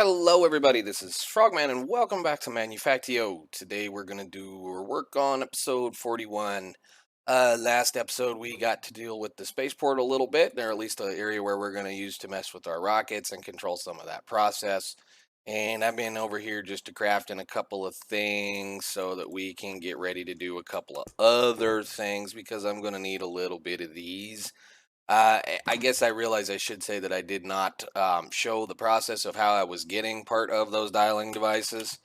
Hello everybody, this is Frogman and welcome back to Manufactio. Today we're going to do our work on episode 41. Last episode we got to deal with the spaceport a little bit, or at least an area where we're going to use to mess with our rockets and control some of that process. And I've been over here just to crafting a couple of things so that we can get ready to do a couple of other things because I'm going to need a little bit of these. I guess I realize I should say that I did not show the process of how I was getting part of those dialing devices.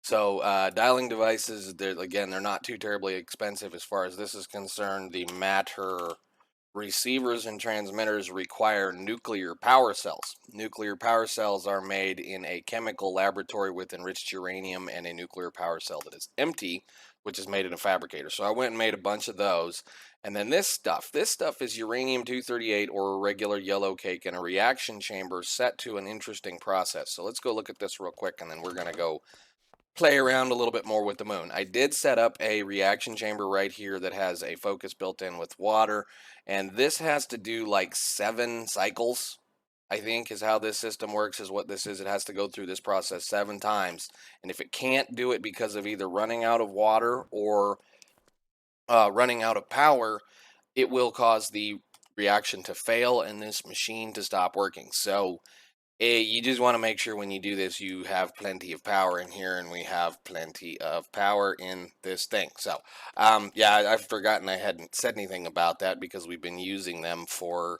So dialing devices, they're not too terribly expensive as far as this is concerned. The matter receivers and transmitters require nuclear power cells. Nuclear power cells are made in a chemical laboratory with enriched uranium and a nuclear power cell that is empty, which is made in a fabricator. So I went and made a bunch of those. And then this stuff is uranium-238 or a regular yellow cake in a reaction chamber set to an interesting process. So let's go look at this real quick and then we're going to go play around a little bit more with the moon. I did set up a reaction chamber right here that has a focus built in with water, and this has to do like 7 cycles, I think is how this system works, is what this is. It has to go through this process 7 times, and if it can't do it because of either running out of water or running out of power, it will cause the reaction to fail and this machine to stop working. So you just want to make sure when you do this you have plenty of power in here, and we have plenty of power in this thing. So yeah, I've forgotten I hadn't said anything about that because we've been using them for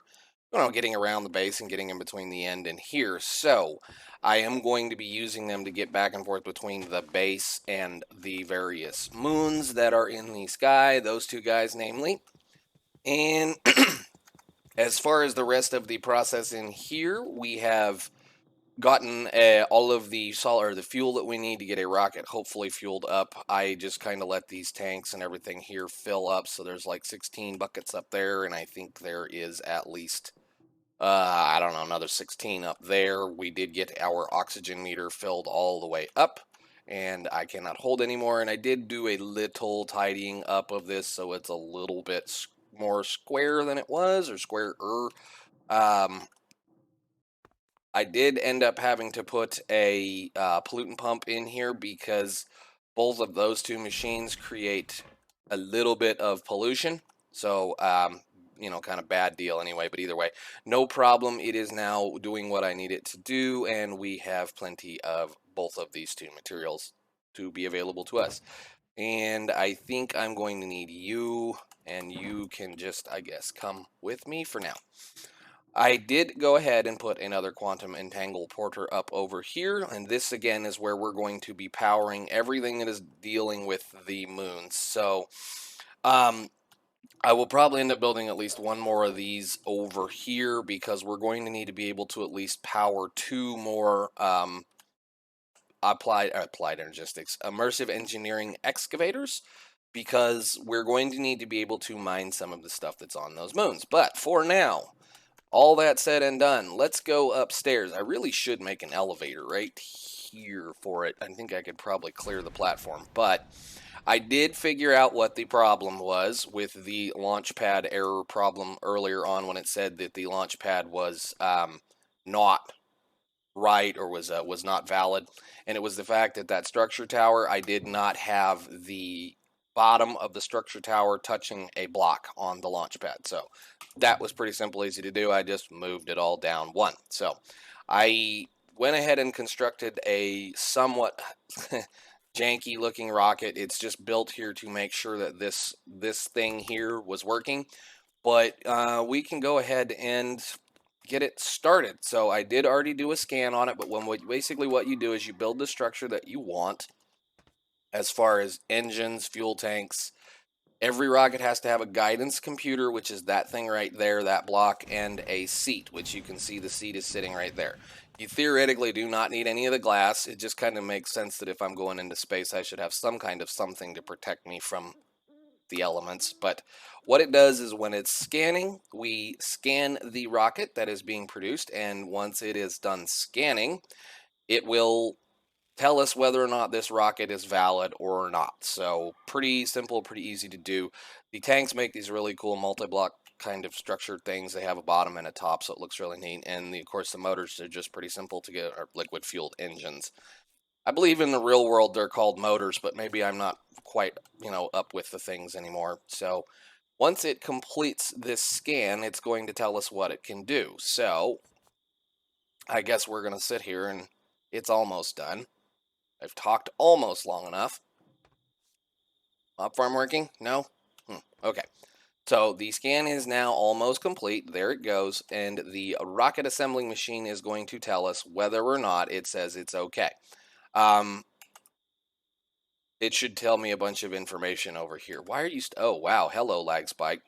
getting around the base and getting in between the end and here. So I am going to be using them to get back and forth between the base and the various moons that are in the sky, those two guys namely. And as far as the rest of the process in here, we have gotten all of the the fuel that we need to get a rocket hopefully fueled up. I just kind of let these tanks and everything here fill up, so there's like 16 buckets up there, and I think there is at least I don't know, another 16 up there. We did get our oxygen meter filled all the way up, and I cannot hold anymore. And I did do a little tidying up of this so it's a little bit more square than it was, or squarer. I did end up having to put a pollutant pump in here because both of those two machines create a little bit of pollution. So, kind of bad deal anyway, but either way, no problem. It is now doing what I need it to do, and we have plenty of both of these two materials to be available to us. And I think I'm going to need you, and you can just, I guess, come with me for now. I did go ahead and put another quantum entangle porter up over here, and this again is where we're going to be powering everything that is dealing with the moons. So I will probably end up building at least one more of these over here because we're going to need to be able to at least power 2 more applied energistics immersive engineering excavators, because we're going to need to be able to mine some of the stuff that's on those moons. But for now, all that said and done, let's go upstairs. I really should make an elevator right here for it. I think I could probably clear the platform, but I did figure out what the problem was with the launch pad error problem earlier on when it said that the launch pad was not right, or was not valid, and it was the fact that that structure tower, I did not have the bottom of the structure tower touching a block on the launch pad. So that was pretty simple, easy to do. I just moved it all down 1. So I went ahead and constructed a somewhat janky looking rocket. It's just built here to make sure that this thing here was working, but we can go ahead and get it started. So I did already do a scan on it, but basically what you do is you build the structure that you want as far as engines, fuel tanks. Every rocket has to have a guidance computer, which is that thing right there, that block, and a seat, which you can see the seat is sitting right there. You theoretically do not need any of the glass. It just kind of makes sense that if I'm going into space, I should have some kind of something to protect me from the elements. But what it does is when it's scanning, we scan the rocket that is being produced, and once it is done scanning, it will tell us whether or not this rocket is valid or not. So pretty simple, pretty easy to do. The tanks make these really cool multi-block kind of structured things. They have a bottom and a top, so it looks really neat. And of course, the motors are just pretty simple to get, are liquid fueled engines. I believe in the real world they're called motors, but maybe I'm not quite, up with the things anymore. So once it completes this scan, it's going to tell us what it can do. So I guess we're going to sit here and it's almost done. I've talked almost long enough. Op farm working? No? Okay. So the scan is now almost complete. There it goes. And the rocket assembling machine is going to tell us whether or not it says it's okay. It should tell me a bunch of information over here. Why are you... oh, wow. Hello, lag spike.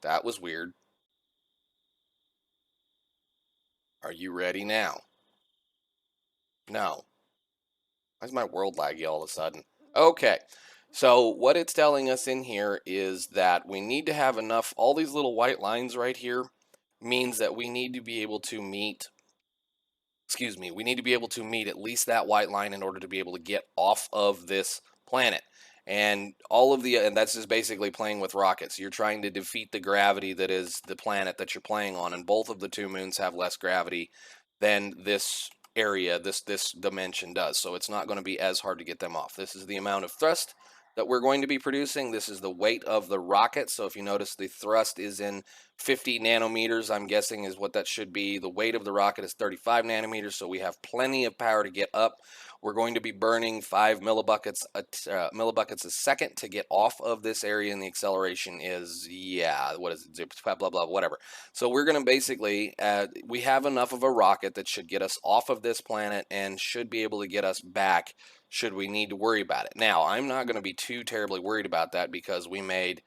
That was weird. Are you ready now? No. Why's my world laggy all of a sudden? Okay. So what it's telling us in here is that we need to have enough... all these little white lines right here means that we need to be able to meet... excuse me, we need to be able to meet at least that white line in order to be able to get off of this planet. And and that's just basically playing with rockets. You're trying to defeat the gravity that is the planet that you're playing on, and both of the two moons have less gravity than this area, this dimension does. So it's not going to be as hard to get them off. This is the amount of thrust that we're going to be producing. This is the weight of the rocket. So if you notice, the thrust is in 50 nanometers, I'm guessing is what that should be. The weight of the rocket is 35 nanometers, so we have plenty of power to get up. We're going to be burning 5 millibuckets a second to get off of this area, and the acceleration is, what is it, blah, blah, blah, whatever. So we're going to basically, we have enough of a rocket that should get us off of this planet and should be able to get us back should we need to worry about it. Now, I'm not going to be too terribly worried about that because we made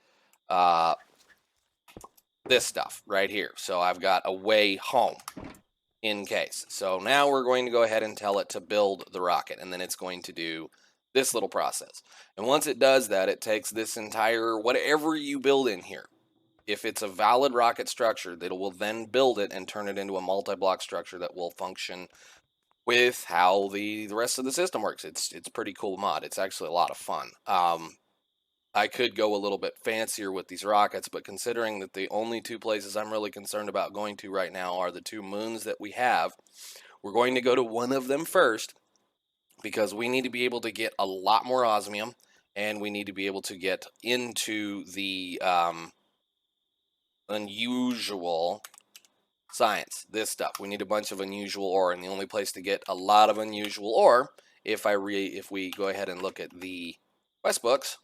this stuff right here. So I've got a way home in case. So now we're going to go ahead and tell it to build the rocket, and then it's going to do this little process. And once it does that, it takes this entire, whatever you build in here, if it's a valid rocket structure, it will then build it and turn it into a multi-block structure that will function with how the rest of the system works. It's pretty cool mod. It's actually a lot of fun. I could go a little bit fancier with these rockets, but considering that the only two places I'm really concerned about going to right now are the two moons that we have, we're going to go to one of them first because we need to be able to get a lot more osmium, and we need to be able to get into the unusual science, this stuff. We need a bunch of unusual ore, and the only place to get a lot of unusual ore, if we go ahead and look at the quest books,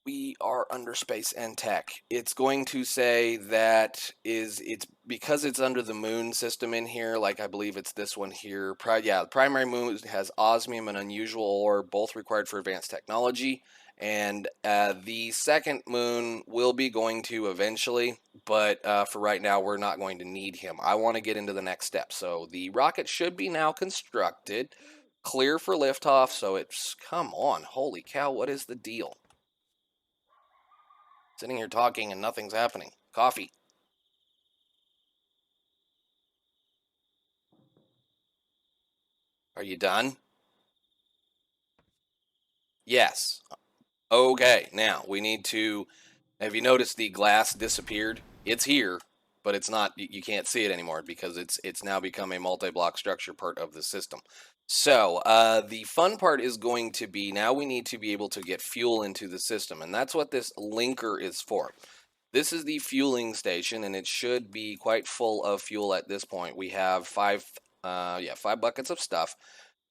we are under space and tech. It's going to say that it's because it's under the moon system in here, like I believe it's this one here. The primary moon has osmium and unusual ore, both required for advanced technology. And the second moon will be going to eventually, but for right now, we're not going to need him. I want to get into the next step. So the rocket should be now constructed, clear for liftoff. So it's, come on, holy cow, what is the deal? Sitting here talking and nothing's happening. Coffee. Are you done? Yes. Okay, now we need to... have you noticed the glass disappeared? It's here, but it's not... you can't see it anymore because it's now become a multi-block structure part of the system. So the fun part is going to be, now we need to be able to get fuel into the system, and that's what this linker is for. This is the fueling station, and it should be quite full of fuel at this point. We have 5 buckets of stuff.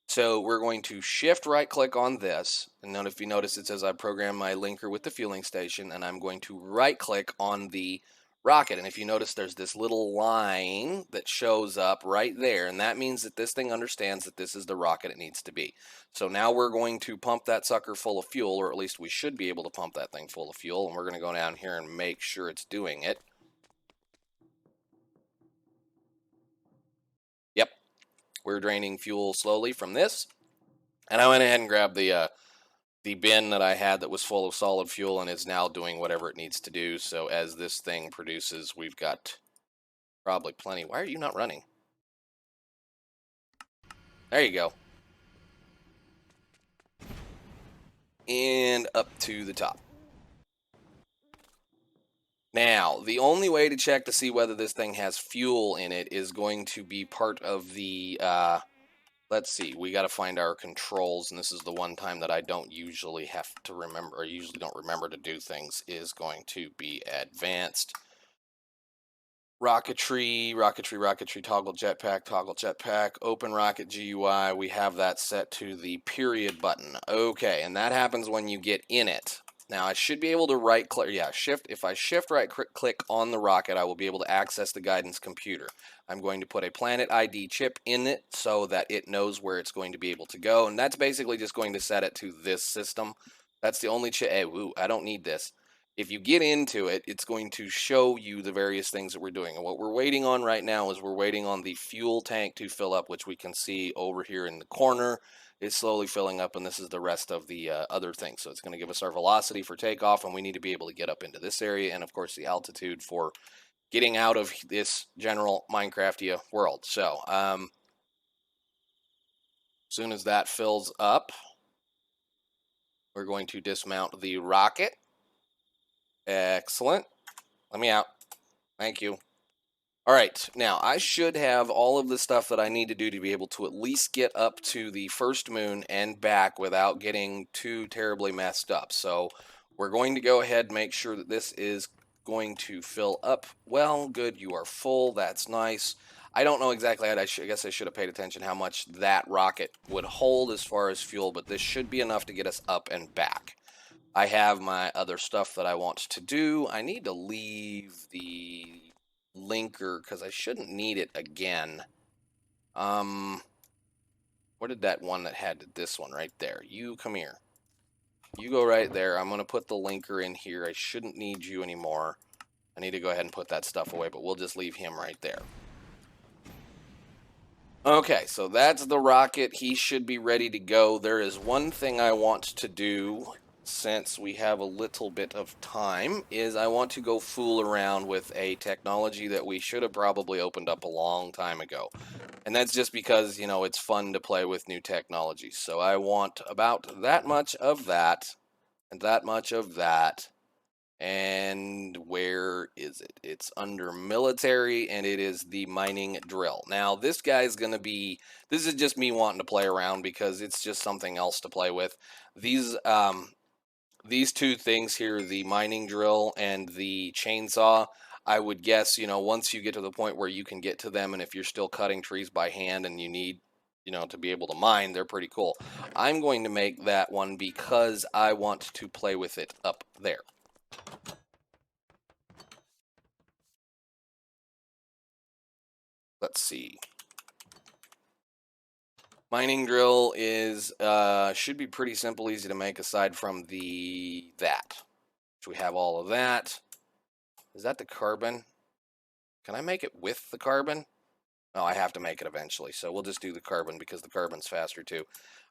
So we're going to shift right click on this, and then if you notice, it says I programmed my linker with the fueling station, and I'm going to right click on the rocket. And if you notice, there's this little line that shows up right there, and that means that this thing understands that this is the rocket it needs to be. So now we're going to pump that sucker full of fuel, or at least we should be able to pump that thing full of fuel, and we're going to go down here and make sure it's doing it. Yep, we're draining fuel slowly from this, and I went ahead and grabbed the bin that I had that was full of solid fuel and is now doing whatever it needs to do. So as this thing produces, we've got probably plenty. Why are you not running? There you go. and up to the top. Now, the only way to check to see whether this thing has fuel in it is going to be part of the, let's see, we got to find our controls, and this is the one time that I don't usually have to remember, or usually don't remember to do things, is going to be advanced. Rocketry, toggle jetpack, open rocket GUI. We have that set to the period button. Okay, and that happens when you get in it. Now I should be able to right click, if I shift right click on the rocket, I will be able to access the guidance computer. I'm going to put a planet ID chip in it so that it knows where it's going to be able to go, and that's basically just going to set it to this system. That's the only chip. Hey, woo, I don't need this. If you get into it, it's going to show you the various things that we're doing. And what we're waiting on right now is we're waiting on the fuel tank to fill up, which we can see over here in the corner. It's slowly filling up, and this is the rest of the other things. So it's going to give us our velocity for takeoff, and we need to be able to get up into this area, and of course the altitude for getting out of this general Minecraftia world. So as soon as that fills up, we're going to dismount the rocket. Excellent. Let me out. Thank you. All right, now I should have all of the stuff that I need to do to be able to at least get up to the first moon and back without getting too terribly messed up. So we're going to go ahead and make sure that this is going to fill up. Well, good, you are full. That's nice. I don't know exactly. I guess I should have paid attention how much that rocket would hold as far as fuel, but this should be enough to get us up and back. I have my other stuff that I want to do. I need to leave the linker because I shouldn't need it again. Where did that one that had this one right there? You come here. You go right there. I'm going to put the linker in here. I shouldn't need you anymore. I need to go ahead and put that stuff away, but we'll just leave him right there. Okay, so that's the rocket. He should be ready to go. There is one thing I want to do, since we have a little bit of time, is I want to go fool around with a technology that we should have probably opened up a long time ago. And that's just because, you know, it's fun to play with new technology. So I want about that much of that, and that much of that. And where is it? It's under military, and it is the mining drill. Now, this guy's going to be, this is just me wanting to play around because it's just something else to play with. These two things here, the mining drill and the chainsaw, I would guess, you know, once you get to the point where you can get to them, and if you're still cutting trees by hand and you need, you know, to be able to mine, they're pretty cool. I'm going to make that one because I want to play with it up there. Let's see. Mining drill is should be pretty simple, easy to make aside from that. So we have all of that. Is that the carbon? Can I make it with the carbon? No, I have to make it eventually. So we'll just do the carbon because the carbon's faster too.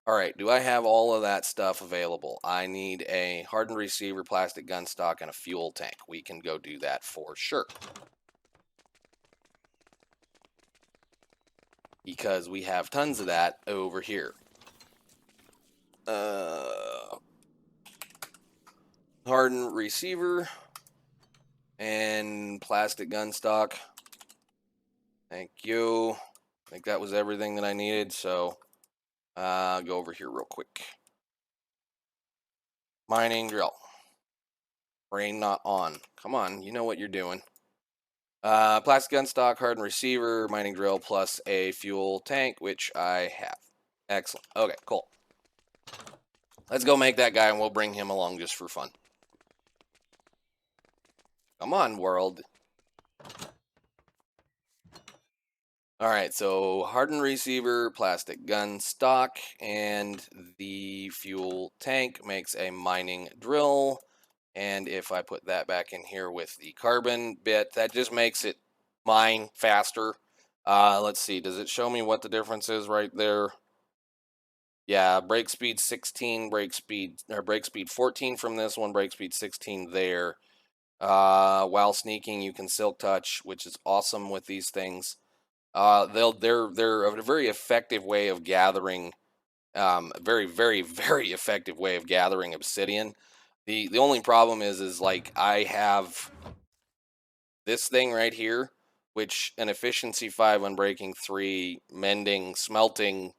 All right, do I have all of that stuff available? I need a hardened receiver, plastic gun stock, and a fuel tank. We can go do that for sure. Because we have tons of that over here. Hardened receiver and plastic gun stock. Thank you. I think that was everything that I needed. So go over here real quick. Mining drill. Brain not on. Come on, you know what you're doing. Plastic gun stock, hardened receiver, mining drill, plus a fuel tank, which I have. Excellent. Okay, cool. Let's go make that guy, and we'll bring him along just for fun. Come on, world. All right, so hardened receiver, plastic gun stock, and the fuel tank makes a mining drill. And if I put that back in here with the carbon bit, that just makes it mine faster. Let's see, does it show me what the difference is right there? Yeah, brake speed 16, brake speed 14 from this one, brake speed 16 there. While sneaking, you can silk touch, which is awesome with these things. They're a very effective way of gathering Very, very, very effective way of gathering obsidian. The only problem is like I have this thing right here, which an efficiency 5, unbreaking 3, mending, smelting,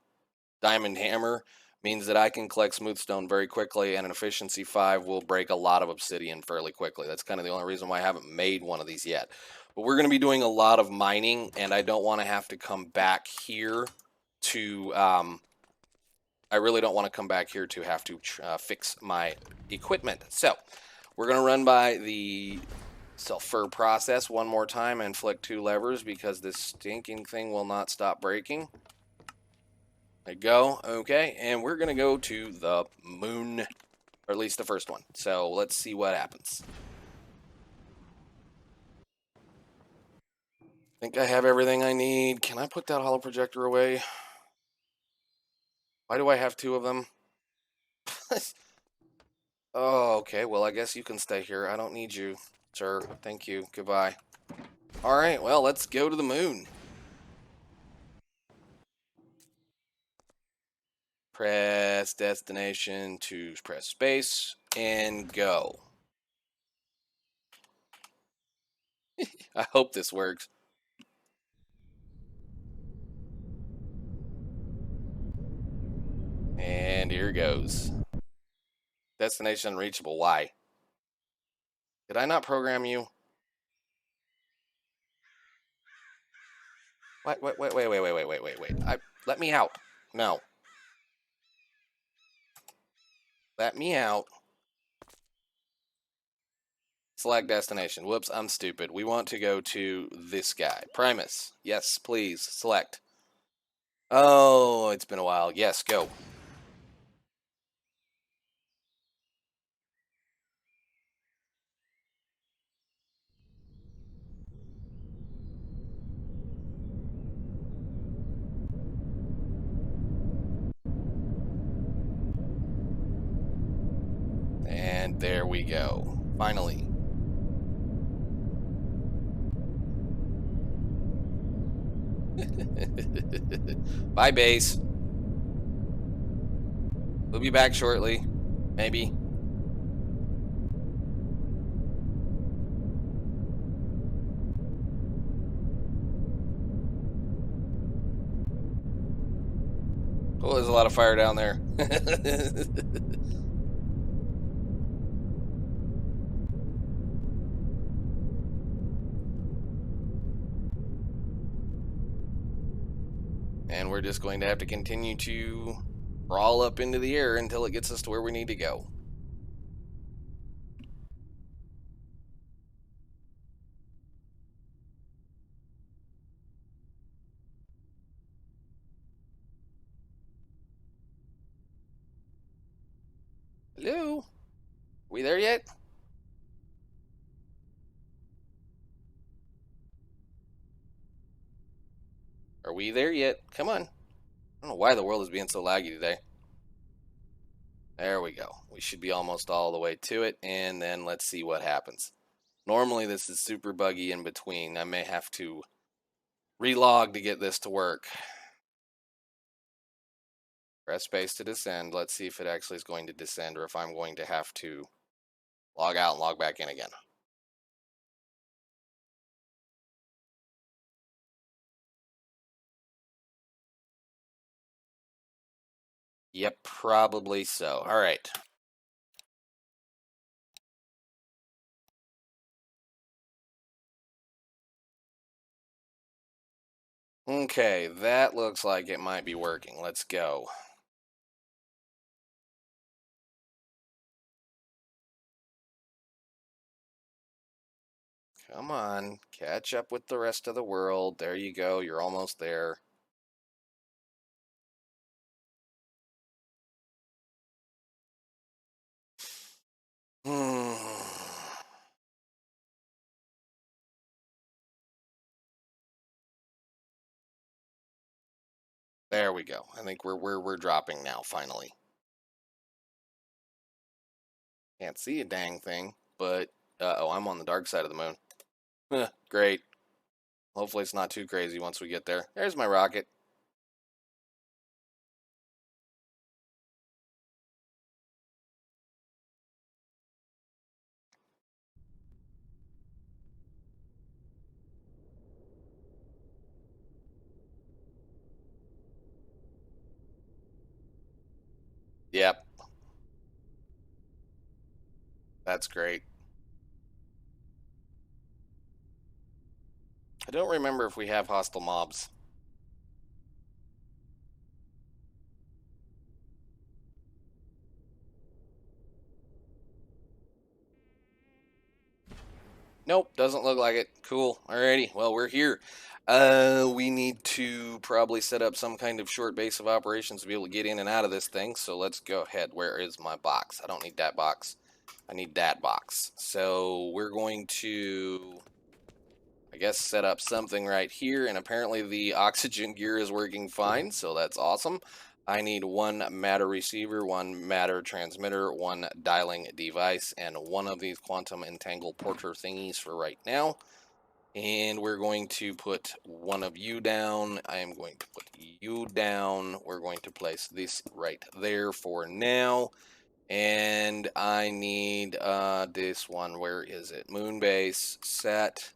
diamond hammer means that I can collect smooth stone very quickly, and an efficiency 5 will break a lot of obsidian fairly quickly. That's kind of the only reason why I haven't made one of these yet. But we're going to be doing a lot of mining, and I don't want to have to come back here to I really don't want to come back here to have to fix my equipment. So we're going to run by the sulfur process one more time and flick 2 levers because this stinking thing will not stop breaking. There you go. Okay, and we're going to go to the moon, or at least the first one. So let's see what happens. I think I have everything I need. Can I put that holo projector away? Why do I have 2 of them? Oh, okay. Well, I guess you can stay here. I don't need you, sir. Thank you. Goodbye. All right, well, let's go to the moon. Press destination to press space and go. I hope this works. And here goes. Destination unreachable. Why? Did I not program you? Wait. Let me out. No. Let me out. Select destination. Whoops, I'm stupid. We want to go to this guy. Primus. Yes, please. Select. Oh, it's been a while. Yes, go. And there we go. Finally. Bye, base. We'll be back shortly. Maybe. Oh, there's a lot of fire down there. And we're just going to have to continue to crawl up into the air until it gets us to where we need to go. Hello? We there yet? Are we there yet? Come on. I don't know why the world is being so laggy today. There we go. We should be almost all the way to it, and then let's see what happens. Normally this is super buggy in between. I may have to relog to get this to work. Press space to descend. Let's see if it actually is going to descend or if I'm going to have to log out and log back in again. Yep, probably so. All right. Okay, that looks like it might be working. Let's go. Come on, catch up with the rest of the world. There you go. You're almost there. There we go. I think we're dropping now finally. Can't see a dang thing, but oh, I'm on the dark side of the moon. Great. Hopefully it's not too crazy once we get there. There's my rocket. Yep, that's great. I don't remember if we have hostile mobs. Nope, doesn't look like it. Cool. Alrighty, well, we're here. We need to probably set up some kind of short base of operations to be able to get in and out of this thing. So let's go ahead. Where is my box? I don't need that box. I need that box. So we're going to, I guess, set up something right here. And apparently the oxygen gear is working fine. So that's awesome. I need one matter receiver, one matter transmitter, one dialing device, and one of these quantum entangle porter thingies for right now. And we're going to put one of you down. I am going to put you down. We're going to place this right there for now. And I need this one. Where is it? Moonbase set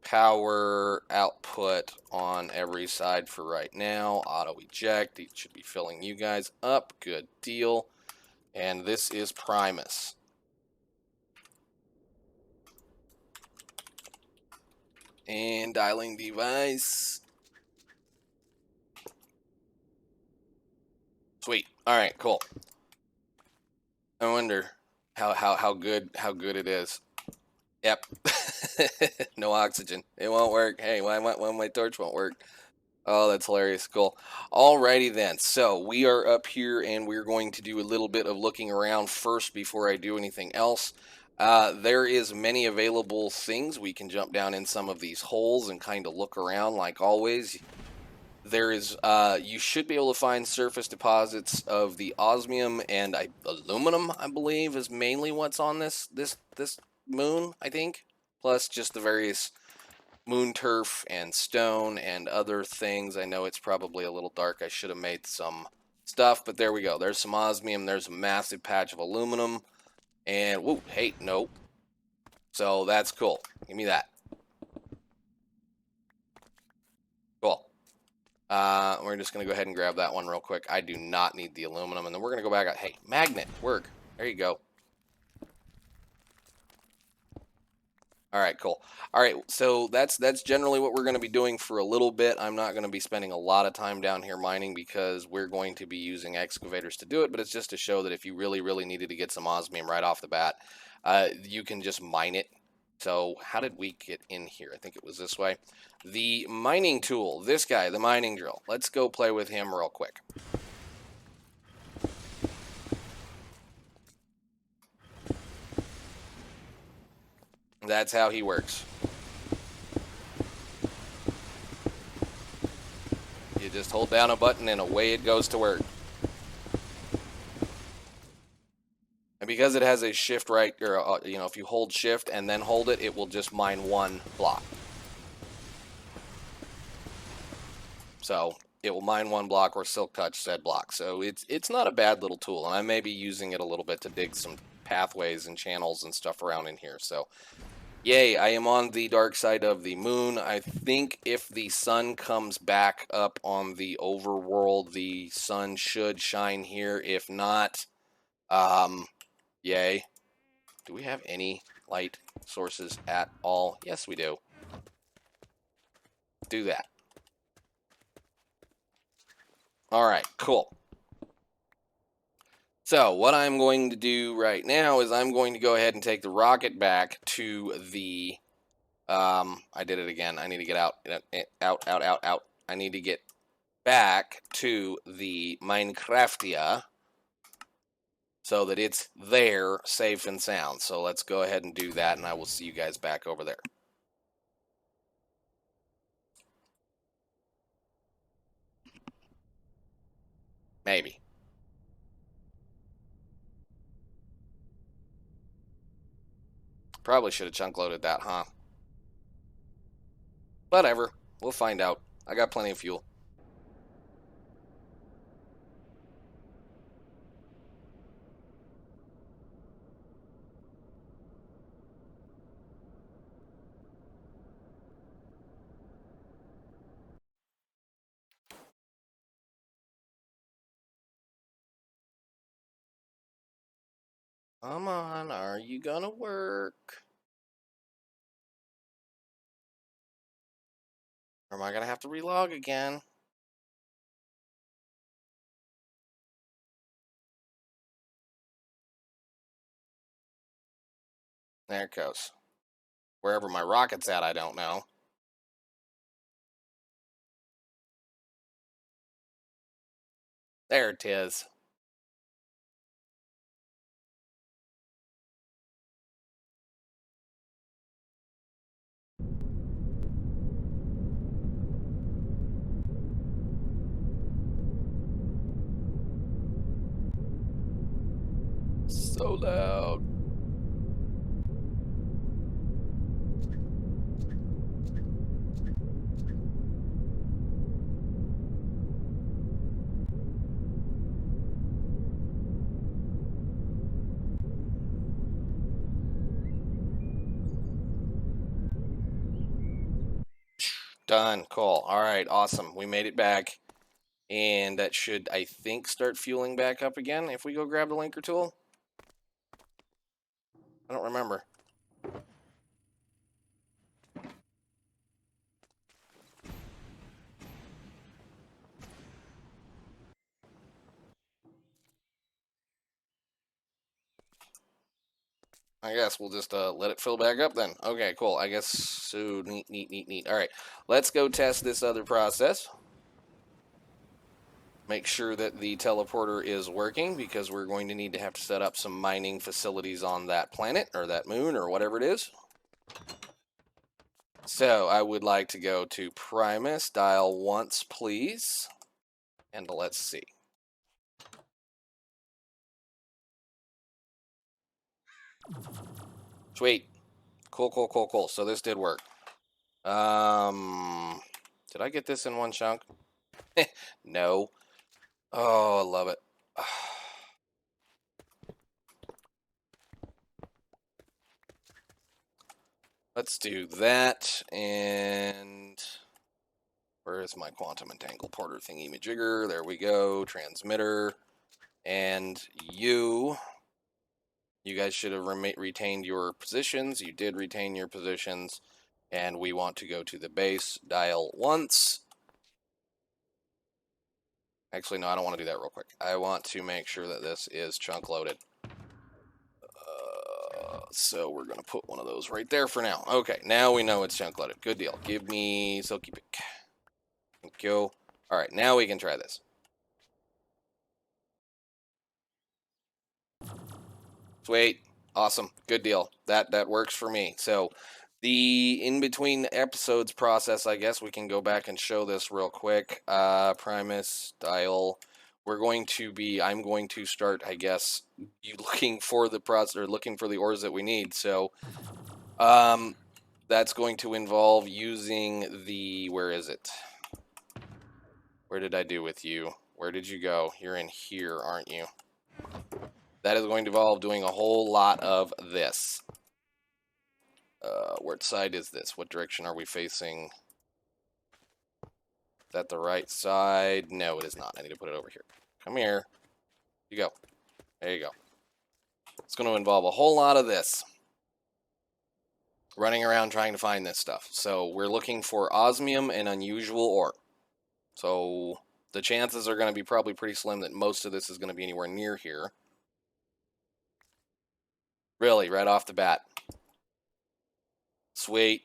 power output on every side for right now. Auto eject. It should be filling you guys up. Good deal. And this is Primus. And dialing device. Sweet. All right, cool. I wonder how good it is. Yep. No oxygen. It won't work. Hey, why my torch won't work? Oh, that's hilarious. Cool. Alrighty then. So we are up here and we're going to do a little bit of looking around first before I do anything else. There is many available things. We can jump down in some of these holes and kind of look around like always. There is, you should be able to find surface deposits of the osmium and aluminum, I believe, is mainly what's on this moon, I think. Plus just the various moon turf and stone and other things. I know it's probably a little dark. I should have made some stuff, but there we go. There's some osmium. There's a massive patch of aluminum. And, whoa, hey, nope. So that's cool. Give me that. Cool. We're just going to go ahead and grab that one real quick. I do not need the aluminum. And then we're going to go back. Hey, magnet, work. There you go. All right, cool. All right, so that's generally what we're going to be doing for a little bit. I'm not going to be spending a lot of time down here mining because we're going to be using excavators to do it, but it's just to show that if you really needed to get some osmium right off the bat, you can just mine it. So how did we get in here? I think it was this way. The mining tool, this guy, the mining drill. Let's go play with him real quick. That's how he works. You just hold down a button and away it goes to work. And because it has a shift right, or if you hold shift and then hold it, it will just mine one block. So it will mine one block or silk touch said block. So it's not a bad little tool, and I may be using it a little bit to dig some pathways and channels and stuff around in here. So yay, I am on the dark side of the moon. I think if the sun comes back up on the overworld, the sun should shine here. If not, yay. Do we have any light sources at all? Yes, we do. Do that. All right, cool. So what I'm going to do right now is I'm going to go ahead and take the rocket back to the, I did it again. I need to get out. I need to get back to the Minecraftia so that it's there safe and sound. So let's go ahead and do that, and I will see you guys back over there. Maybe. Probably should have chunk loaded that, huh? Whatever. We'll find out. I got plenty of fuel. Come on, are you gonna work? Or am I gonna have to relog again? There it goes. Wherever my rocket's at, I don't know. There it is. So loud. Done. Cool. All right. Awesome. We made it back. And that should, I think, start fueling back up again if we go grab the linker tool. I don't remember. I guess we'll just let it fill back up then. Okay, cool. I guess so. Neat. All right, let's go test this other process. Make sure that the teleporter is working because we're going to need to have to set up some mining facilities on that planet or that moon or whatever it is. So I would like to go to Primus, dial once, please. And let's see. Sweet. Cool. So this did work. Did I get this in one chunk? No. Oh, I love it. Let's do that, and where is my quantum entangle porter thingy-majigger? There we go, transmitter, and you guys should have retained your positions. You did retain your positions, and we want to go to the base, dial once. Actually, no, I don't want to do that real quick. I want to make sure that this is chunk loaded. So we're going to put one of those right there for now. Okay, now we know it's chunk loaded. Good deal. Give me Silky Pick. Thank you. All right, now we can try this. Sweet. Awesome. Good deal. That works for me. So the in-between episodes process, I guess we can go back and show this real quick. Primus, dial. I'm going to start, I guess, looking for the process or looking for the ores that we need. So that's going to involve using the, where is it? Where did I do with you? Where did you go? You're in here, aren't you? That is going to involve doing a whole lot of this. What side is this? What direction are we facing? Is that the right side? No, it is not. I need to put it over here. Come here. You go. There you go. It's going to involve a whole lot of this. Running around trying to find this stuff. So we're looking for osmium and unusual ore. So the chances are going to be probably pretty slim that most of this is going to be anywhere near here. Really, right off the bat. Sweet.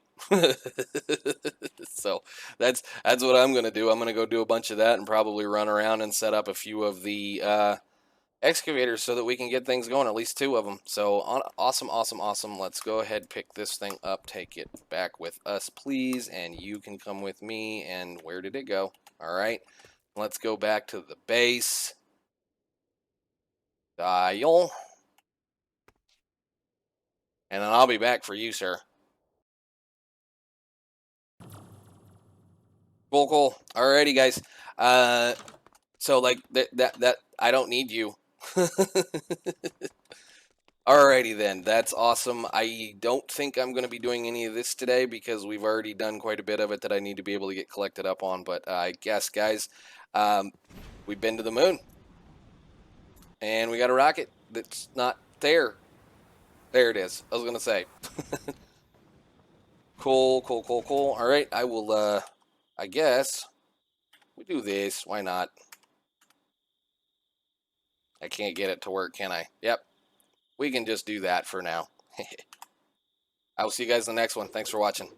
So that's what I'm going to do. I'm going to go do a bunch of that and probably run around and set up a few of the excavators so that we can get things going, at least 2 of them. So awesome. Let's go ahead, pick this thing up, take it back with us, please, and you can come with me. And where did it go? All right, let's go back to the base. Dial. And then I'll be back for you, sir. Cool. Alrighty, guys. So like that I don't need you. Alrighty then. That's awesome. I don't think I'm going to be doing any of this today because we've already done quite a bit of it that I need to be able to get collected up on. But I guess, guys, we've been to the moon. And we got a rocket that's not there. There it is. I was gonna say. Cool, cool, cool, cool. All right, I will. I guess we do this. Why not? I can't get it to work, can I? Yep. We can just do that for now. I will see you guys in the next one. Thanks for watching.